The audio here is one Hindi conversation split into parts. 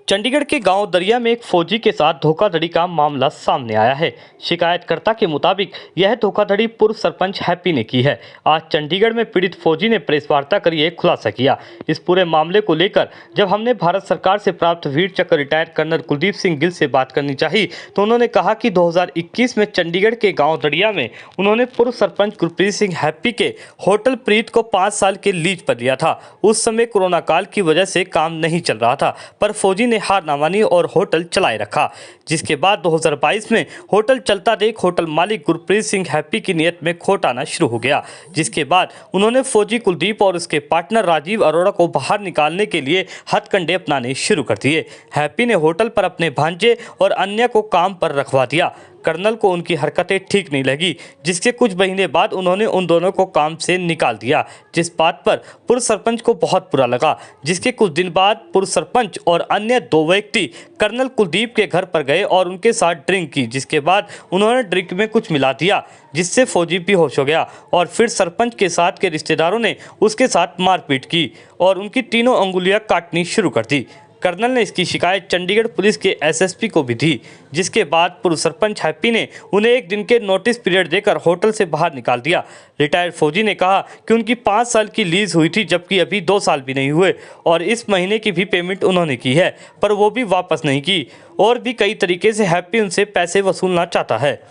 चंडीगढ़ के गांव दरिया में एक फौजी के साथ धोखाधड़ी का मामला सामने आया है। शिकायतकर्ता के मुताबिक यह धोखाधड़ी पूर्व सरपंच हैप्पी ने की है। आज चंडीगढ़ में पीड़ित फौजी ने प्रेस वार्ता कर ये खुलासा किया। इस पूरे मामले को लेकर जब हमने भारत सरकार से प्राप्त वीर चक्र रिटायर्ड कर्नल कुलदीप सिंह गिल से बात करनी चाहिए तो उन्होंने कहा कि 2021 में चंडीगढ़ के गाँव दरिया में उन्होंने पूर्व सरपंच गुरप्रीत सिंह हैप्पी के होटल प्रीत को 5 साल के लीज पर लिया था। उस समय कोरोना काल की वजह से काम नहीं चल रहा था, पर फौजी ने हार ना मानी और होटल चलाए रखा। जिसके बाद 2022 में होटल चलता देख होटल मालिक गुरप्रीत सिंह हैप्पी की नीयत में खोट आना शुरू हो गया। जिसके बाद उन्होंने फौजी कुलदीप और उसके पार्टनर राजीव अरोड़ा को बाहर निकालने के लिए हथकंडे अपनाने शुरू कर दिए। हैप्पी ने होटल पर अपने भांजे और अन्य को काम पर रखवा दिया। कर्नल को उनकी हरकतें ठीक नहीं लगी, जिसके कुछ महीने बाद उन्होंने उन दोनों को काम से निकाल दिया, जिस बात पर पूर्व सरपंच को बहुत बुरा लगा। जिसके कुछ दिन बाद पूर्व सरपंच और अन्य 2 व्यक्ति कर्नल कुलदीप के घर पर गए और उनके साथ ड्रिंक की, जिसके बाद उन्होंने ड्रिंक में कुछ मिला दिया, जिससे फौजी बेहोश हो गया और फिर सरपंच के साथ के रिश्तेदारों ने उसके साथ मारपीट की और उनकी तीनों अंगुलियां काटनी शुरू कर दी। कर्नल ने इसकी शिकायत चंडीगढ़ पुलिस के एसएसपी को भी दी, जिसके बाद पूर्व सरपंच हैप्पी ने उन्हें 1 दिन के नोटिस पीरियड देकर होटल से बाहर निकाल दिया। रिटायर्ड फौजी ने कहा कि उनकी 5 साल की लीज हुई थी, जबकि अभी 2 साल भी नहीं हुए और इस महीने की भी पेमेंट उन्होंने की है, पर वो भी वापस नहीं की और भी कई तरीके से हैप्पी उनसे पैसे वसूलना चाहता है।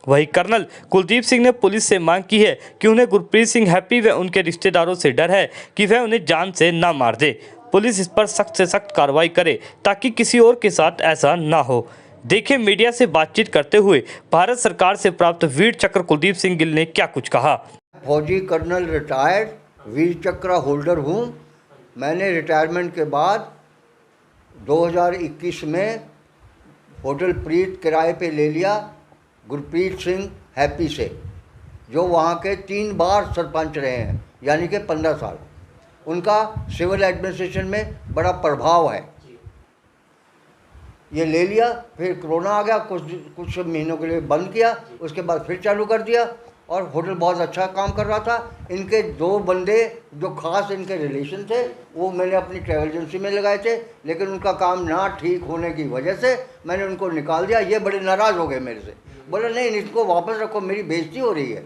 वहीं कर्नल कुलदीप सिंह ने पुलिस से मांग की है कि उन्हें गुरप्रीत सिंह हैप्पी व उनके रिश्तेदारों से डर है कि वह उन्हें जान से ना मार दे। पुलिस इस पर सख्त से सख्त कार्रवाई करे ताकि किसी और के साथ ऐसा ना हो। देखिए मीडिया से बातचीत करते हुए भारत सरकार से प्राप्त वीर चक्र कुलदीप सिंह गिल ने क्या कुछ कहा। फौजी कर्नल रिटायर्ड वीर चक्र होल्डर हूँ। मैंने रिटायरमेंट के बाद 2021 में होटल प्रीत किराए पे ले लिया गुरप्रीत सिंह हैप्पी से, जो वहाँ के 3 बार सरपंच रहे हैं, यानी कि 15 साल। उनका सिविल एडमिनिस्ट्रेशन में बड़ा प्रभाव है। ये ले लिया, फिर कोरोना आ गया, कुछ महीनों के लिए बंद किया, उसके बाद फिर चालू कर दिया और होटल बहुत अच्छा काम कर रहा था। इनके 2 बंदे जो खास इनके रिलेशन थे वो मैंने अपनी ट्रैवल एजेंसी में लगाए थे, लेकिन उनका काम ना ठीक होने की वजह से मैंने उनको निकाल दिया। ये बड़े नाराज़ हो गए मेरे से, बोले नहीं इनको वापस रखो, मेरी बेइज्जती हो रही है।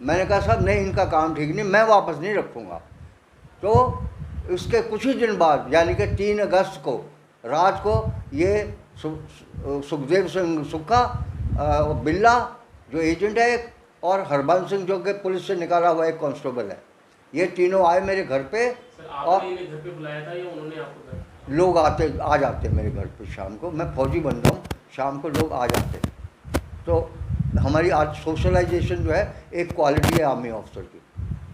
मैंने कहा साहब नहीं, इनका काम ठीक नहीं, मैं वापस नहीं रखूँगा। तो उसके कुछ ही दिन बाद यानी कि 3 अगस्त को रात को ये सुखदेव सिंह सुक्खा बिल्ला जो एजेंट है एक, और हरबंस सिंह जो कि पुलिस से निकाला हुआ एक कांस्टेबल है, ये तीनों आए मेरे घर पे। और घर पे बुलाया था या उन्होंने आपको? लोग आ जाते मेरे घर पे शाम को, मैं फौजी बन रहा हूँ, शाम को लोग आ जाते। तो हमारी आज सोशलाइजेशन जो है एक क्वालिटी है आर्मी ऑफिसर की।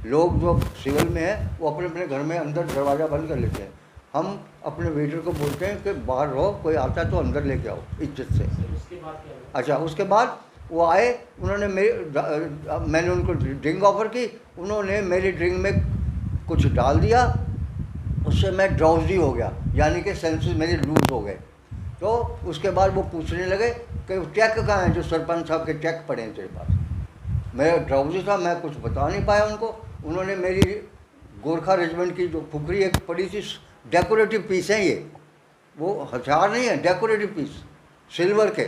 लोग जो सिविल में है वो अपने अपने घर में अंदर दरवाज़ा बंद कर लेते हैं। हम अपने वेटर को बोलते हैं कि बाहर रहो, कोई आता है तो अंदर लेके आओ इज्जत से। उसके बाद क्या? अच्छा, उसके बाद वो आए, उन्होंने मैंने उनको ड्रिंक ऑफर की, उन्होंने मेरी ड्रिंक में कुछ डाल दिया, उससे मैं ड्राउजी हो गया, यानी कि सेंसेस मेरे लूज हो गए। तो उसके बाद वो पूछने लगे कि चेक कहाँ है, जो सरपंच साहब के चेक पड़े हैं तेरे पास। मैं ड्राउजी था, मैं कुछ बता नहीं पाया उनको। उन्होंने मेरी गोरखा रेजिमेंट की जो फुकरी एक पड़ी थी, डेकोरेटिव पीस हैं ये, वो हथियार नहीं है, डेकोरेटिव पीस सिल्वर के,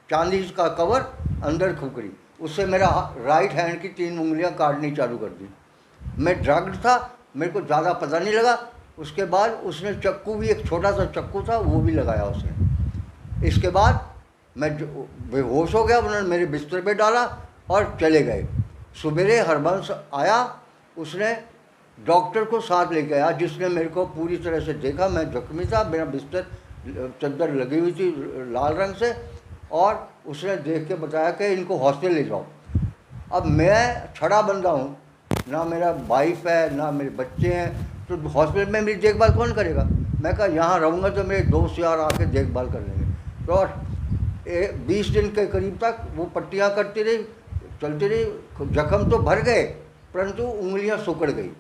चांदी का कवर, अंदर खुकरी, उससे मेरा राइट हैंड की 3 उंगलियां काटनी चालू कर दी। मैं ड्रग्ड था, मेरे को ज़्यादा पता नहीं लगा। उसके बाद उसने चक्कू भी, एक छोटा सा चक्कू था, वो भी लगाया उसने। इसके बाद मैं बेहोश हो गया, उन्होंने मेरे बिस्तर पे डाला और चले गए। सवेरे हरबंस आया, उसने डॉक्टर को साथ लेके आया, जिसने मेरे को पूरी तरह से देखा। मैं जख्मी था, मेरा बिस्तर चद्दर लगी हुई थी लाल रंग से, और उसने देख के बताया कि इनको हॉस्पिटल ले जाओ। अब मैं छड़ा बंदा हूँ, ना मेरा वाइफ है ना मेरे बच्चे हैं, तो हॉस्पिटल में मेरी देखभाल कौन करेगा। मैं कहा यहाँ रहूँगा तो मेरे दोस्त यार आके देखभाल कर लेंगे। तो 20 दिन के करीब तक वो पट्टियाँ करती रही, चलती रही, जख्म तो भर गए परंतु उंगलियां सुकड़ गई।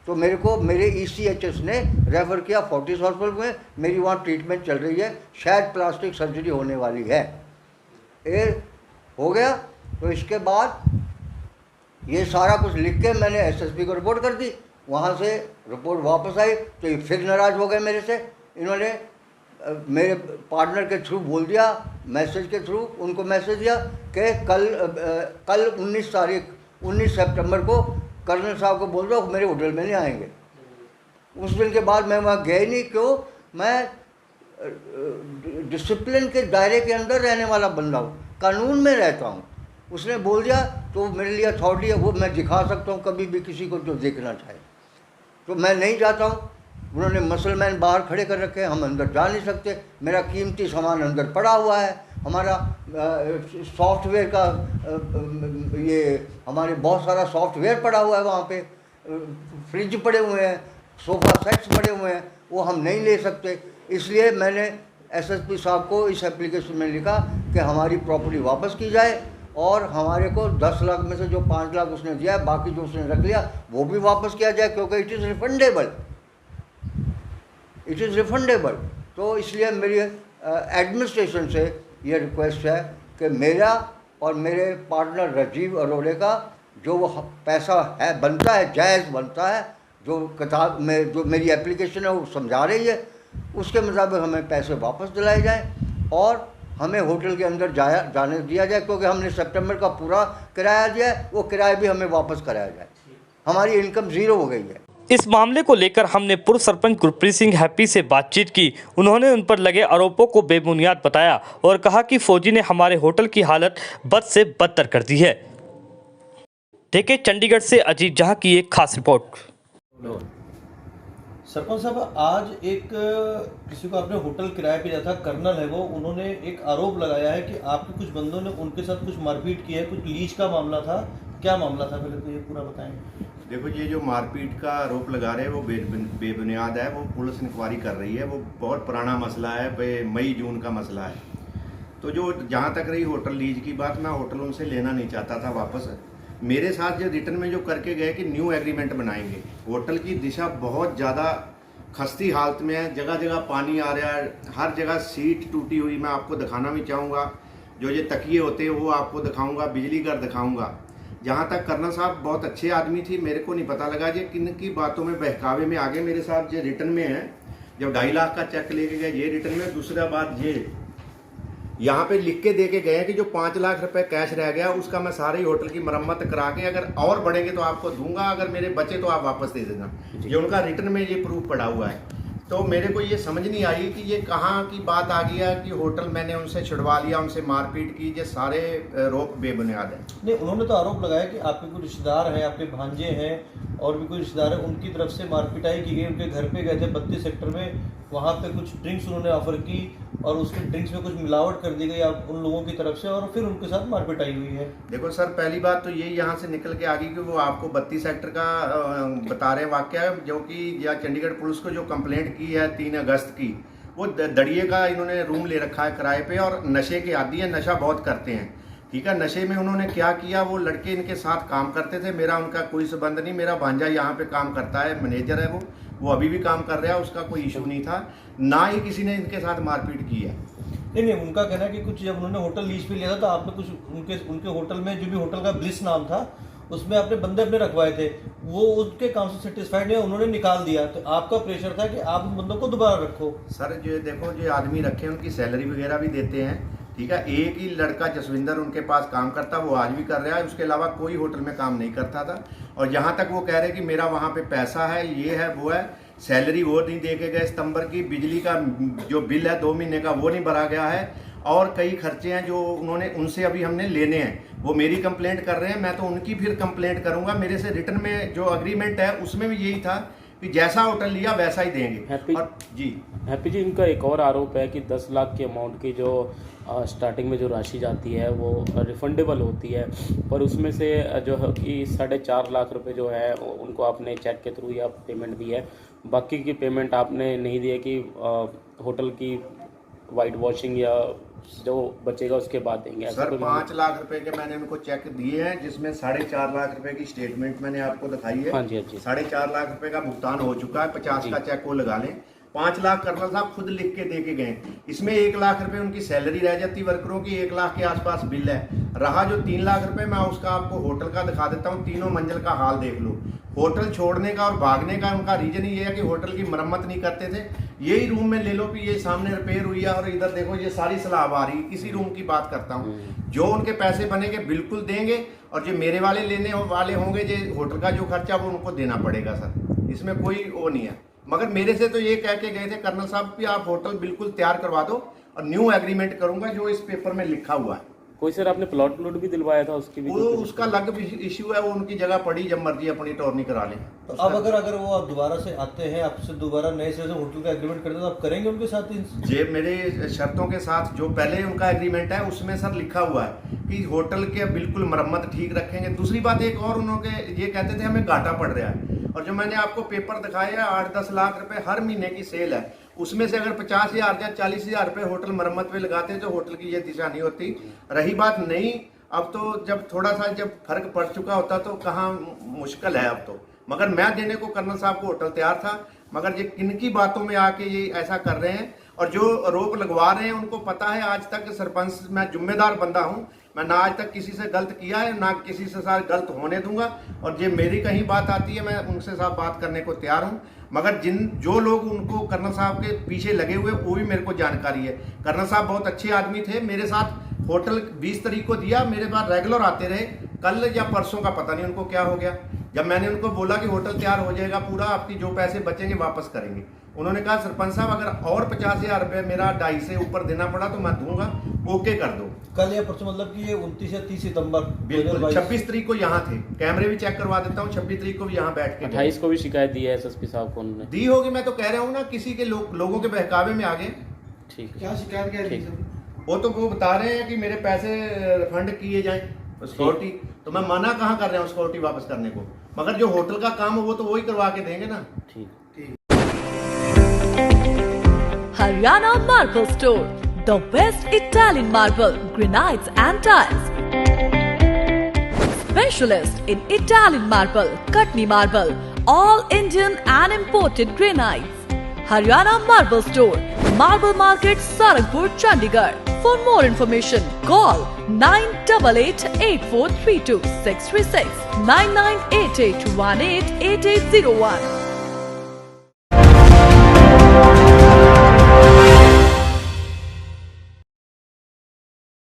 तो मेरे को मेरे ECHS ने रेफ़र किया फोर्टिस हॉस्पिटल में, मेरी वहाँ ट्रीटमेंट चल रही है, शायद प्लास्टिक सर्जरी होने वाली है। ये हो गया। तो इसके बाद ये सारा कुछ लिख के मैंने एसएसपी को रिपोर्ट कर दी। वहाँ से रिपोर्ट वापस आई तो ये फिर नाराज़ हो गए मेरे से। इन्होंने मेरे पार्टनर के थ्रू बोल दिया, मैसेज के थ्रू उनको मैसेज दिया कि कल 19 सितंबर को कर्नल साहब को बोल दो मेरे होटल में नहीं आएंगे। उस दिन के बाद मैं वहाँ गया ही नहीं। क्यों? मैं डिसिप्लिन के दायरे के अंदर रहने वाला बंदा हूँ, कानून में रहता हूँ। उसने बोल दिया तो मेरे लिए अथॉरिटी है, वो मैं दिखा सकता हूँ कभी भी किसी को जो देखना चाहे। तो मैं नहीं जाता हूँ। उन्होंने मसलमैन बाहर खड़े कर रखे हैं, हम अंदर जा नहीं सकते। मेरा कीमती सामान अंदर पड़ा हुआ है। हमारा सॉफ्टवेयर का ये हमारे बहुत सारा सॉफ्टवेयर पड़ा हुआ है वहाँ पे। फ्रिज पड़े हुए हैं, सोफ़ा सेट्स पड़े हुए हैं, वो हम नहीं ले सकते। इसलिए मैंने एसएसपी साहब को इस एप्लीकेशन में लिखा कि हमारी प्रॉपर्टी वापस की जाए और हमारे को 10 लाख में से जो 5 लाख उसने दिया है, बाकी जो उसने रख लिया वो भी वापस किया जाए, क्योंकि it is refundable. It is refundable. तो इसलिए मेरी एडमिनिस्ट्रेशन से ये रिक्वेस्ट है कि मेरा और मेरे पार्टनर राजीव अरोड़े का जो वो पैसा है बनता है, जायज़ बनता है, जो किताब में जो मेरी एप्लीकेशन है वो समझा रही है, उसके मुताबिक हमें पैसे वापस दिलाए जाएं और हमें होटल के अंदर जाने दिया जाए, क्योंकि हमने सितंबर का पूरा किराया दिया है, वो किराया भी हमें वापस कराया जाए। हमारी इनकम ज़ीरो हो गई है। इस मामले को लेकर हमने पूर्व सरपंच गुरप्रीत सिंह हैप्पी से बातचीत की। उन्होंने उन पर लगे आरोपों को बेबुनियाद बताया और कहा कि फौजी ने हमारे होटल की हालत बद से बदतर कर दी है। देखिए चंडीगढ़ से अजीत जहां की एक खास रिपोर्ट। सरपंच साहब, आज एक किसी को आपने होटल किराए पे दिया था, कर्नल है वो, उन्होंने एक आरोप लगाया है कि आपके कुछ बंदों ने उनके साथ कुछ मारपीट की है, कुछ लीज का मामला था। क्या मामला था, पहले तो ये पूरा बताएं। देखो, ये जो मारपीट का आरोप लगा रहे हैं वो बेबुनियाद है। वो पुलिस इंक्वायरी कर रही है। वो बहुत पुराना मसला है, मई जून का मसला है। तो जो जहाँ तक रही होटल लीज की बात, मैं होटल उनसे लेना नहीं चाहता था वापस। मेरे साथ जो रिटर्न में जो करके गए कि न्यू एग्रीमेंट बनाएंगे। होटल की दिशा बहुत ज़्यादा खस्ती हालत में है, जगह जगह पानी आ रहा है, हर जगह सीट टूटी हुई। मैं आपको दिखाना भी चाहूँगा, जो ये तकिए होते हैं वो आपको दिखाऊँगा, बिजली घर दिखाऊँगा। जहाँ तक कर्नल साहब बहुत अच्छे आदमी थी, मेरे को नहीं पता लगा ये किन की बातों में बहकावे में आगे मेरे साथ जो रिटर्न में है। जब 2.5 लाख का चेक लेके गए ये रिटर्न में। दूसरा बात ये यहाँ पे लिख के दे के गए कि जो 5 लाख रुपए कैश रह गया उसका मैं सारे होटल की मरम्मत करा के अगर और बढ़ेंगे तो आपको दूंगा, अगर मेरे बचे तो आप वापस दे देना। ये उनका रिटर्न में ये प्रूफ पड़ा हुआ है। तो मेरे को ये समझ नहीं आई कि ये कहाँ की बात आ गई है कि होटल मैंने उनसे छुड़वा लिया, उनसे मारपीट की। ये सारे रोप बेबुनियाद है। नहीं, उन्होंने तो आरोप लगाया कि आपके कोई रिश्तेदार हैं, आपके भांजे हैं और भी कोई रिश्तेदार है, उनकी तरफ से मारपिटाई की गई। उनके घर पे गए थे 32 सेक्टर में, वहाँ पे कुछ ड्रिंक्स उन्होंने ऑफर की और उसके ड्रिंक्स में कुछ मिलावट कर दी गई आप उन लोगों की तरफ से, और फिर उनके साथ मारपिटाई हुई है। देखो सर, पहली बात तो ये यहाँ से निकल के आ गई कि वो आपको 32 सेक्टर का बता रहे वाकया, जो कि या चंडीगढ़ पुलिस को जो कंप्लेंट की है 3 अगस्त की, वो दड़िए का इन्होंने रूम ले रखा है किराए पे और नशे के आदी है, नशा बहुत करते हैं। ठीक है, नशे में उन्होंने क्या किया, वो लड़के इनके साथ काम करते थे। मेरा उनका कोई संबंध नहीं। मेरा भांजा यहाँ पे काम करता है, मैनेजर है वो अभी भी काम कर रहा है, उसका कोई इशू नहीं था। ना ही किसी ने इनके साथ मारपीट की है। नहीं, उनका कहना है कि कुछ जब उन्होंने होटल लीज पे लिया था तो आपने कुछ उनके होटल में, जो भी होटल का ब्लिस नाम था, उसमें आपने बंदे अपने रखवाए थे, वो उनके काम से सेटिस्फाइड नहीं, उन्होंने निकाल दिया। तो आपका प्रेशर था कि आप उन बंदों को दोबारा रखो। सर जो देखो, जो आदमी रखे उनकी सैलरी वगैरह भी देते हैं। ठीक है, एक ही लड़का जसविंदर उनके पास काम करता, वो आज भी कर रहा है। उसके अलावा कोई होटल में काम नहीं करता था। और जहाँ तक वो कह रहे कि मेरा वहाँ पे पैसा है, ये है वो है, सैलरी वो नहीं दे के गए सितंबर की। बिजली का जो बिल है 2 महीने का वो नहीं भरा गया है। और कई खर्चे हैं जो उन्होंने उनसे अभी हमने लेने हैं। वो मेरी कंप्लेंट कर रहे हैं, मैं तो उनकी फिर कंप्लेंट करूंगा। मेरे से रिटर्न में जो अग्रीमेंट है उसमें भी यही था कि जैसा होटल लिया वैसा ही देंगे। और हैप्पी जी, इनका एक और आरोप है कि 10 लाख के अमाउंट की जो स्टार्टिंग में जो राशि जाती है वो रिफंडेबल होती है, पर उसमें से जो है कि 4.5 लाख रुपए जो है उनको आपने चेक के थ्रू या पेमेंट दी है, बाकी की पेमेंट आपने नहीं दी है कि होटल की वाइट वॉशिंग या जो बचेगा उसके बाद देंगे। सर 5 लाख रुपए के मैंने उनको चेक दिए हैं, जिसमें 4.5 लाख रुपए की स्टेटमेंट मैंने आपको दिखाई है। हाँ जी, हाँ जी। 4.5 लाख रुपए का भुगतान हो चुका है। 50 का चेक वो लगा लें। 5 लाख कर्नल साहब खुद लिख के दे के गए। इसमें 1 लाख रुपए उनकी सैलरी रह जाती वर्करों की, 1 लाख के आसपास बिल है। रहा जो 3 लाख रुपए, मैं उसका आपको होटल का दिखा देता हूँ। 3 मंजिल का हाल देख लो। होटल छोड़ने का और भागने का उनका रीजन ही ये है कि होटल की मरम्मत नहीं करते थे। यही रूम में ले लो कि ये सामने रिपेयर हुई है और इधर देखो ये सारी स्लैब आ रही है। इसी रूम की बात करता हूँ। जो उनके पैसे बनेंगे बिल्कुल देंगे, और जो मेरे वाले लेने वाले होंगे जो होटल का जो खर्चा वो उनको देना पड़ेगा सर, इसमें कोई वो नहीं है। मगर मेरे से तो ये कह के गए थे कर्नल साहब कि आप होटल बिल्कुल तैयार करवा दो और न्यू एग्रीमेंट करूंगा जो इस पेपर में लिखा हुआ है। कोई सर आपने प्लॉट भी दिलवाया था, उसकी भी वो उसका अलग इश्यू है, वो उनकी जगह पड़ी, जब मर्जी अपनी टॉर्नी करा लें। तो अब अगर वो आप दोबारा से आते हैं, आपसे दोबारा नए सिरे से होटल का एग्रीमेंट करते हैं, तो आप करेंगे उनके साथ? ये मेरे शर्तों के साथ जो पहले उनका एग्रीमेंट है उसमें सर लिखा हुआ है कि होटल के बिल्कुल मरम्मत ठीक रखेंगे। दूसरी बात एक और, उन्होंने ये कहते थे हमें घाटा पड़ रहा है, और जो मैंने आपको पेपर दिखाया है 8-10 लाख रुपए हर महीने की सेल है, उसमें से अगर 50,000 या 40,000 रुपए होटल मरम्मत पे लगाते हैं तो होटल की ये दिशा नहीं होती। रही बात नहीं, अब तो जब थोड़ा सा जब फर्क पड़ चुका होता तो कहाँ मुश्किल है अब तो। मगर मैं देने को कर्नल साहब को होटल तैयार था, मगर ये किनकी बातों में आके ये ऐसा कर रहे हैं, और जो रोक लगवा रहे हैं उनको पता है। आज तक सरपंच मैं जिम्मेदार बंदा हूँ, मैं ना आज तक किसी से गलत किया है ना किसी से साथ गलत होने दूंगा, और ये मेरी कहीं बात आती है मैं उनसे साथ बात करने को तैयार हूँ। मगर जो लोग उनको कर्नल साहब के पीछे लगे हुए वो भी मेरे को जानकारी है। कर्नल साहब बहुत अच्छे आदमी थे, मेरे साथ होटल 20 तारीख को दिया, मेरे पास रेगुलर आते रहे। कल या परसों का पता नहीं उनको क्या हो गया, जब मैंने उनको बोला कि होटल तैयार हो जाएगा पूरा, आपकी जो पैसे बचेंगे वापस करेंगे, उन्होंने कहा सरपंच साहब अगर और 50,000 रुपये मेरा 2.5 से ऊपर देना पड़ा तो मैं दूंगा, ओके कर दो। कल या परसों मतलब कि ये 29 या 30 सितंबर बिल्कुल 26 तारीख को यहाँ थे, कैमरे भी चेक करवा देता हूँ। 26 तारीख को भी यहाँ बैठ के 28 को भी शिकायत दी है एसएसपी साहब को उन्होंने दी होगी, मैं तो कह रहा हूँ ना किसी के लोगों के बहकावे में आ गए। ठीक है, क्या शिकायत क्या है? वो बता रहे हैं कि मेरे पैसे रिफंड किए जाएं सिक्योरिटी, तो मैं मना कहाँ कर रहा हूँ सिक्योरिटी वापस करने को, मगर जो होटल का काम है वो तो वही करवा के देंगे ना। ठीक। Haryana Marble Store, the best Italian marble, granites and tiles. Specialist in Italian marble, Katni marble, all Indian and imported granites. Haryana Marble Store, Marble Market, Sarangpur, Chandigarh. For more information, call 98888432 636 9988188801.